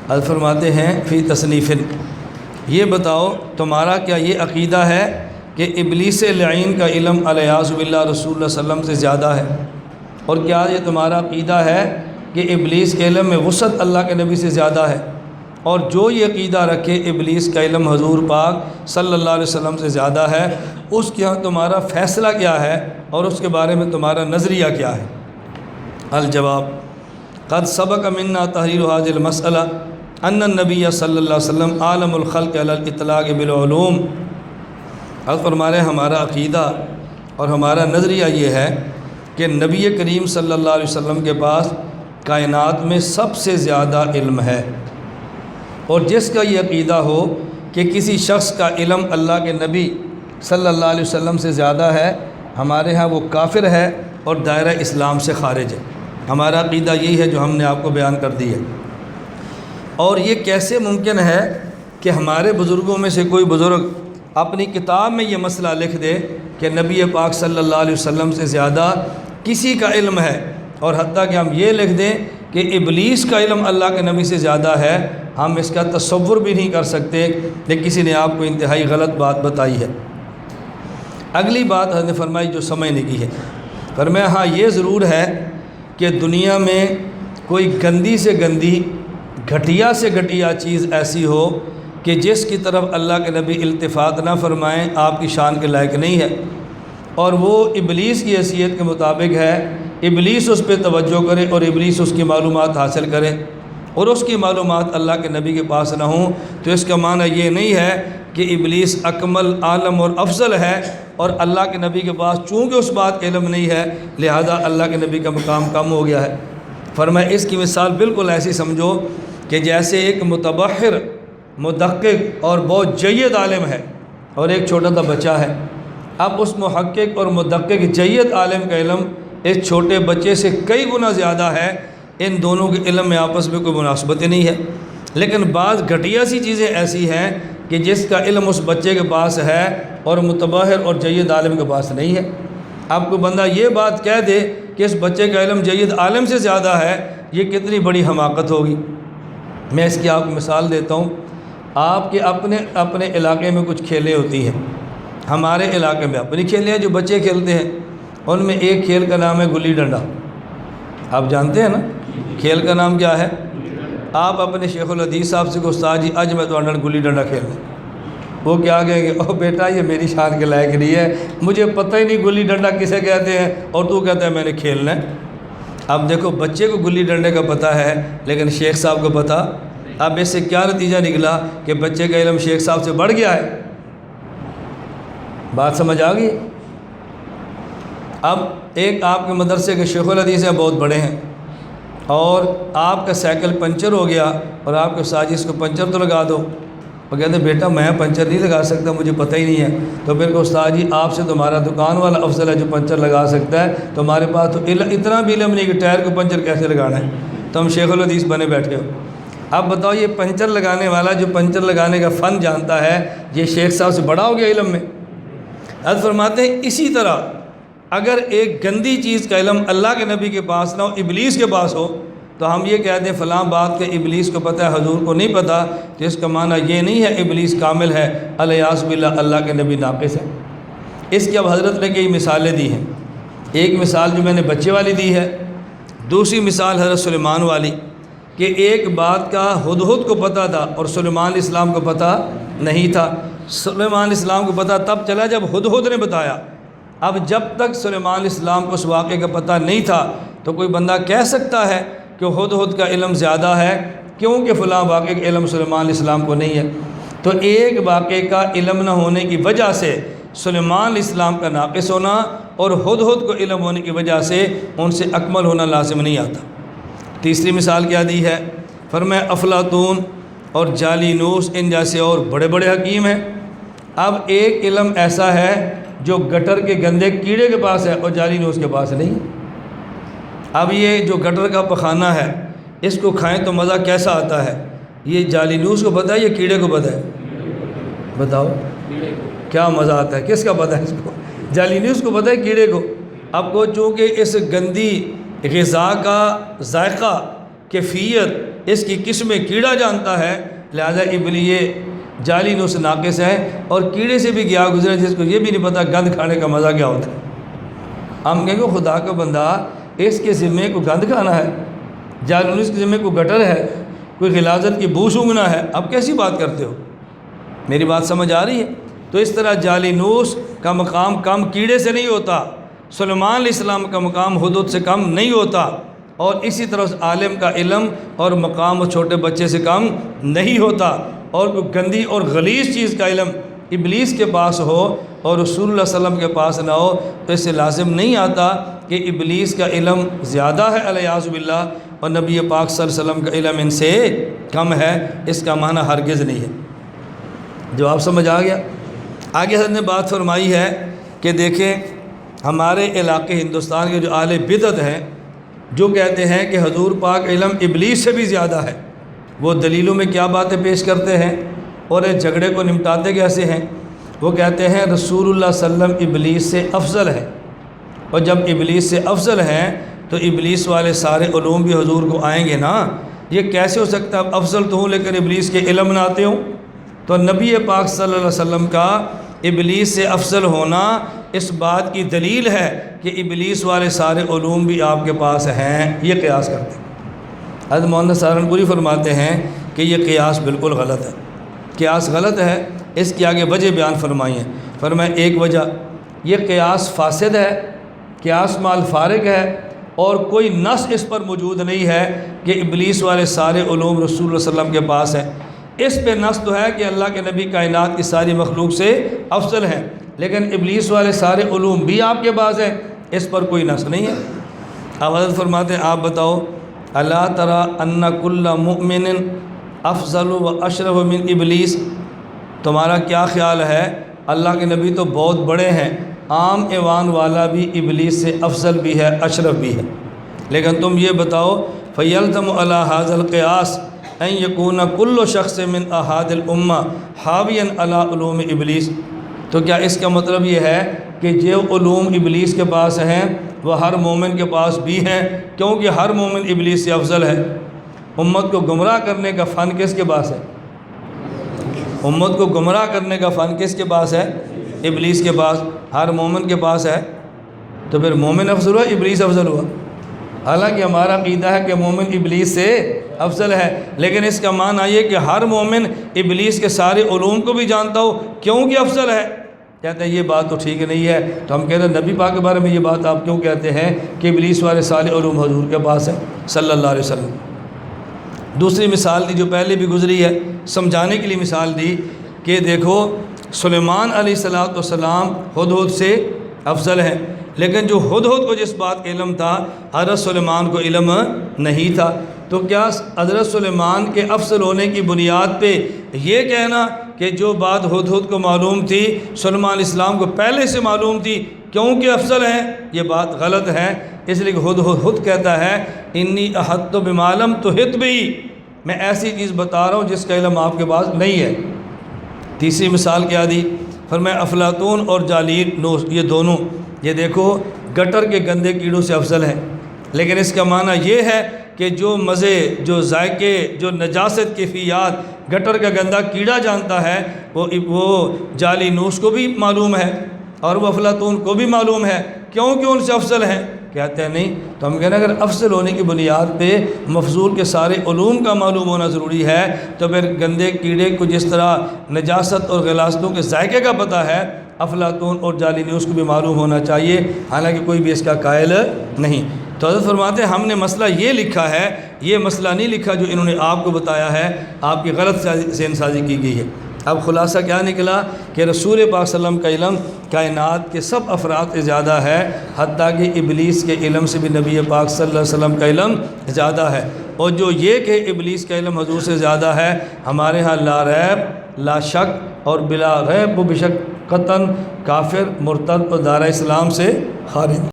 حضرت فرماتے ہیں فی تصنیف، یہ بتاؤ تمہارا کیا یہ عقیدہ ہے کہ ابلیس لعین کا علم الیاذ باللہ رسول اللہ صلی اللہ علیہ وسلم سے زیادہ ہے؟ اور کیا یہ تمہارا عقیدہ ہے کہ ابلیس کے علم میں وسعت اللہ کے نبی سے زیادہ ہے؟ اور جو یہ عقیدہ رکھے ابلیس کا علم حضور پاک صلی اللہ علیہ وسلم سے زیادہ ہے، اس کے ہاں تمہارا فیصلہ کیا ہے اور اس کے بارے میں تمہارا نظریہ کیا ہے؟ الجواب: قد سبق منا تحریر هذه المسألة ان النبی صلی اللہ علیہ وسلم عالم الخلق علی الاطلاق بالعلوم۔ حضرت فرما رہے ہیں ہمارا عقیدہ اور ہمارا نظریہ یہ ہے کہ نبی کریم صلی اللہ علیہ وسلم کے پاس کائنات میں سب سے زیادہ علم ہے، اور جس کا یہ عقیدہ ہو کہ کسی شخص کا علم اللہ کے نبی صلی اللہ علیہ وسلم سے زیادہ ہے، ہمارے ہاں وہ کافر ہے اور دائرہ اسلام سے خارج ہے۔ ہمارا عقیدہ یہی ہے جو ہم نے آپ کو بیان کر دی ہے۔ اور یہ کیسے ممکن ہے کہ ہمارے بزرگوں میں سے کوئی بزرگ اپنی کتاب میں یہ مسئلہ لکھ دے کہ نبی پاک صلی اللہ علیہ وسلم سے زیادہ کسی کا علم ہے، اور حتیٰ کہ ہم یہ لکھ دیں کہ ابلیس کا علم اللہ کے نبی سے زیادہ ہے؟ ہم اس کا تصور بھی نہیں کر سکتے کہ کسی نے آپ کو انتہائی غلط بات بتائی ہے۔ اگلی بات حضرت نے فرمائی جو سمجھنے کی ہے، فرمایا ہاں یہ ضرور ہے کہ دنیا میں کوئی گندی سے گندی، گھٹیا سے گھٹیا چیز ایسی ہو کہ جس کی طرف اللہ کے نبی التفات نہ فرمائیں، آپ کی شان کے لائق نہیں ہے، اور وہ ابلیس کی حیثیت کے مطابق ہے، ابلیس اس پہ توجہ کرے اور ابلیس اس کی معلومات حاصل کرے اور اس کی معلومات اللہ کے نبی کے پاس نہ ہوں، تو اس کا معنی یہ نہیں ہے کہ ابلیس اکمل، عالم اور افضل ہے، اور اللہ کے نبی کے پاس چونکہ اس بات کا علم نہیں ہے لہذا اللہ کے نبی کا مقام کم ہو گیا ہے۔ فرمایا اس کی مثال بالکل ایسی سمجھو کہ جیسے ایک متبحر، مدقق اور بہت جید عالم ہے اور ایک چھوٹا سا بچہ ہے۔ اب اس محقق اور مدقق جید عالم کا علم اس چھوٹے بچے سے کئی گنا زیادہ ہے، ان دونوں کے علم میں آپس میں کوئی مناسبت ہی نہیں ہے، لیکن بعض گھٹیا سی چیزیں ایسی ہیں کہ جس کا علم اس بچے کے پاس ہے اور متبحر اور جید عالم کے پاس نہیں ہے۔ اب کوئی بندہ یہ بات کہہ دے کہ اس بچے کا علم جید عالم سے زیادہ ہے، یہ کتنی بڑی حماقت ہوگی۔ میں اس کی آپ کو مثال دیتا ہوں۔ آپ کے اپنے علاقے میں کچھ کھیلیں ہوتی ہیں، ہمارے علاقے میں اپنی کھیلیں ہیں جو بچے کھیلتے ہیں، ان میں ایک کھیل کا نام ہے گلی ڈنڈا۔ آپ جانتے ہیں نا کھیل کا نام کیا ہے؟ آپ اپنے شیخ الحدیث صاحب سے کہ استاد جی اج میں تو گلی ڈنڈا کھیلنا، وہ کیا کہیں گے؟ او بیٹا یہ میری شان کے لائق نہیں ہے، مجھے پتہ ہی نہیں گلی ڈنڈا کسے کہتے ہیں، اور تو کہتا ہے میں نے کھیلنا ہے۔ اب دیکھو بچے کو گلی ڈنڈے کا پتہ ہے لیکن شیخ صاحب کو پتہ، اب اس سے کیا نتیجہ نکلا کہ بچے کا علم شیخ صاحب سے بڑھ گیا ہے۔ بات سمجھ آ گئی؟ اب ایک آپ کے مدرسے کے شیخ الحدیث ہیں، بہت بڑے ہیں، اور آپ کا سائیکل پنچر ہو گیا اور آپ کے استاد جی اس کو پنچر تو لگا دو، وہ کہتے ہیں بیٹا میں پنچر نہیں لگا سکتا، مجھے پتہ ہی نہیں ہے۔ تو پھر کہ استاد جی آپ سے تمہارا دکان والا افضل ہے جو پنچر لگا سکتا ہے، تمہارے پاس تو اتنا بھی علم نہیں کہ ٹائر کو پنچر کیسے لگانا ہے، تو ہم شیخ الحدیث بنے بیٹھے ہو۔ اب بتاؤ یہ پنچر لگانے والا جو پنچر لگانے کا فن جانتا ہے، یہ شیخ صاحب سے بڑا ہو گیا علم میں؟ حضرت فرماتے ہیں اسی طرح اگر ایک گندی چیز کا علم اللہ کے نبی کے پاس نہ ہو، ابلیس کے پاس ہو، تو ہم یہ کہتے ہیں فلاں بات کہ ابلیس کو پتہ ہے حضور کو نہیں پتہ، تو اس کا معنی یہ نہیں ہے ابلیس کامل ہے، الیاذ باللہ اللہ کے نبی ناقص ہے۔ اس کی اب حضرت نے کئی مثالیں دی ہیں۔ ایک مثال جو میں نے بچے والی دی ہے، دوسری مثال حضرت سلیمان والی کہ ایک بات کا ہدہد کو پتہ تھا اور سلیمان علیہ السلام کو پتہ نہیں تھا۔ سلیمان علیہ السلام کو پتہ تب چلا جب ہدہد نے بتایا۔ اب جب تک سلیمان علیہ السلام کو اس واقعے کا پتہ نہیں تھا تو کوئی بندہ کہہ سکتا ہے کہ ہدہد کا علم زیادہ ہے کیونکہ فلاں واقعے کا علم سلیمان علیہ السلام کو نہیں ہے۔ تو ایک واقعے کا علم نہ ہونے کی وجہ سے سلیمان علیہ السلام کا ناقص ہونا اور ہدہد کو علم ہونے کی وجہ سے ان سے اکمل ہونا لازم نہیں آتا۔ تیسری مثال کیا دی ہے؟ فرمایا افلاطون اور جالینوس ان جیسے اور بڑے بڑے حکیم ہیں۔ اب ایک علم ایسا ہے جو گٹر کے گندے کیڑے کے پاس ہے اور جالینوس کے پاس نہیں۔ اب یہ جو گٹر کا پخانہ ہے اس کو کھائیں تو مزہ کیسا آتا ہے، یہ جالینوس کو پتہ ہے یا کیڑے کو پتہ ہے؟ بتاؤ کیا مزہ آتا ہے، کس کا پتہ ہے اس کو؟ جالینوس کو پتہ ہے کیڑے کو۔ اب کو چونکہ اس گندی غذا کا ذائقہ، کیفیت اس کی قسمیں کیڑا جانتا ہے، لہذا ابلی یہ جعلی نوح سے ناقص ہے، اور کیڑے سے بھی گیا گزرا جس کو یہ بھی نہیں پتہ گند کھانے کا مزہ کیا ہوتا ہے۔ ہم کہیں گے خدا کا بندہ اس کے ذمے کو گند کھانا ہے، جالونس کے ذمے کو گٹر ہے، کوئی غلاظت کی بو سونگھنا ہے، اب کیسی بات کرتے ہو؟ میری بات سمجھ آ رہی ہے؟ تو اس طرح جالینوس کا مقام کم کیڑے سے نہیں ہوتا، سلیمان علیہ السلام کا مقام حدود سے کم نہیں ہوتا، اور اسی طرح اس عالم کا علم اور مقام اس چھوٹے بچے سے کم نہیں ہوتا، اور کوئی گندی اور غلیظ چیز کا علم ابلیس کے پاس ہو اور رسول اللہ صلی اللہ علیہ وسلم کے پاس نہ ہو تو اس سے لازم نہیں آتا کہ ابلیس کا علم زیادہ ہے الیاذ باللہ اور نبی پاک صلی اللہ علیہ وسلم کا علم ان سے کم ہے، اس کا معنی ہرگز نہیں ہے۔ جواب سمجھ آ گیا؟ آگے حضرت نے بات فرمائی ہے کہ دیکھیں ہمارے علاقے ہندوستان کے جو اہل بدعت ہیں جو کہتے ہیں کہ حضور پاک علم ابلیس سے بھی زیادہ ہے، وہ دلیلوں میں کیا باتیں پیش کرتے ہیں اور اس جھگڑے کو نمٹاتے کیسے ہیں؟ وہ کہتے ہیں رسول اللہ صلی اللہ علیہ وسلم ابلیس سے افضل ہے، اور جب ابلیس سے افضل ہیں تو ابلیس والے سارے علوم بھی حضور کو آئیں گے نا، یہ کیسے ہو سکتا ہے؟ افضل تو ہوں لیکن ابلیس کے علم نہ آتے ہوں۔ تو نبی پاک صلی اللہ علیہ وسلم کا ابلیس سے افضل ہونا اس بات کی دلیل ہے کہ ابلیس والے سارے علوم بھی آپ کے پاس ہیں، یہ قیاس کرتے ہیں۔ حضرت مولانا سہارنپوری فرماتے ہیں کہ یہ قیاس بالکل غلط ہے، قیاس غلط ہے، اس کی آگے وجہ بیان فرمائی ہے۔ فرمایا ایک وجہ یہ قیاس فاسد ہے، قیاس مال فارغ ہے، اور کوئی نص اس پر موجود نہیں ہے کہ ابلیس والے سارے علوم رسول اللہ صلی اللہ علیہ وسلم کے پاس ہیں۔ اس پہ نص تو ہے کہ اللہ کے نبی کائنات کی ساری مخلوق سے افضل ہیں، لیکن ابلیس والے سارے علوم بھی آپ کے پاس ہیں، اس پر کوئی نص نہیں ہے۔ اب حضرت فرماتے ہیں آپ بتاؤ الا تری ان کل مؤمن افضل و اشرف من ابلیس، تمہارا کیا خیال ہے؟ اللہ کے نبی تو بہت بڑے ہیں، عام ایوان والا بھی ابلیس سے افضل بھی ہے، اشرف بھی ہے، لیکن تم یہ بتاؤ فیلزم علی ھذا القیاس ان یکون کل شخص من احاد الامہ حاویا علی علوم ابلیس، تو کیا اس کا مطلب یہ ہے کہ جو علوم ابلیس کے پاس ہیں وہ ہر مومن کے پاس بھی ہیں؟ کیونکہ ہر مومن ابلیس سے افضل ہے۔ امت کو گمراہ کرنے کا فن کس کے پاس ہے؟ امت کو گمراہ کرنے کا فن کس کے پاس ہے؟ ابلیس کے پاس، ہر مومن کے پاس ہے، تو پھر مومن افضل ہوا ابلیس افضل ہوا؟ حالانکہ ہمارا عقیدہ ہے کہ مومن ابلیس سے افضل ہے، لیکن اس کا معنی یہ کہ ہر مومن ابلیس کے سارے علوم کو بھی جانتا ہو کیونکہ افضل ہے۔ کہتے ہیں یہ بات تو ٹھیک نہیں ہے، تو ہم کہتے ہیں نبی پاک کے بارے میں یہ بات آپ کیوں کہتے ہیں کہ ابلیس والے سارے علوم حضور کے پاس ہیں صلی اللہ علیہ وسلم؟ دوسری مثال دی جو پہلے بھی گزری ہے، سمجھانے کے لیے مثال دی کہ دیکھو سلیمان علیہ السلام ہدہد سے افضل ہے، لیکن جو ہدہد کو جس بات کا علم تھا حضرت سلیمان کو علم نہیں تھا، تو کیا حضرت سلیمان کے افضل ہونے کی بنیاد پہ یہ کہنا کہ جو بات ہدہد کو معلوم تھی سلیمان علیہ السلام کو پہلے سے معلوم تھی کیونکہ افضل ہیں، یہ بات غلط ہے۔ اس لیے کہ ہدہد کہتا ہے انی احطت بما لم تحط بہ، میں ایسی چیز بتا رہا ہوں جس کا علم آپ کے پاس نہیں ہے۔ تیسری مثال کیا دی؟ فرمایا افلاطون اور جالینوس یہ دونوں، یہ دیکھو گٹر کے گندے کیڑوں سے افضل ہیں، لیکن اس کا معنی یہ ہے کہ جو مزے، جو ذائقے، جو نجاست کیفیات گٹر کا گندا کیڑا جانتا ہے وہ جالینوس کو بھی معلوم ہے اور وہ افلاطون کو بھی معلوم ہے، کیونکہ ان سے افضل ہیں۔ کہتے ہیں نہیں، تو ہم کہتے ہیں اگر افضل ہونے کی بنیاد پہ مفضول کے سارے علوم کا معلوم ہونا ضروری ہے تو پھر گندے کیڑے کو جس طرح نجاست اور غلاظتوں کے ذائقے کا پتہ ہے افلاطون اور جالینوس کو بھی معلوم ہونا چاہیے، حالانکہ کوئی بھی اس کا قائل نہیں۔ تو حضرت فرماتے ہیں ہم نے مسئلہ یہ لکھا ہے، یہ مسئلہ نہیں لکھا جو انہوں نے آپ کو بتایا ہے، آپ کی غلط ذہن سازی کی گئی ہے۔ اب خلاصہ کیا نکلا کہ رسول پاک صلی اللہ علیہ وسلم کا علم کائنات کے سب افراد سے زیادہ ہے، حتیٰ کہ ابلیس کے علم سے بھی نبی پاک صلی اللہ علیہ وسلم کا علم زیادہ ہے، اور جو یہ کہ ابلیس کا علم حضور سے زیادہ ہے ہمارے ہاں لا ریب، لا شک اور بلا ریب و بشک قطعاً کافر، مرتد اور دارہ اسلام سے خارج۔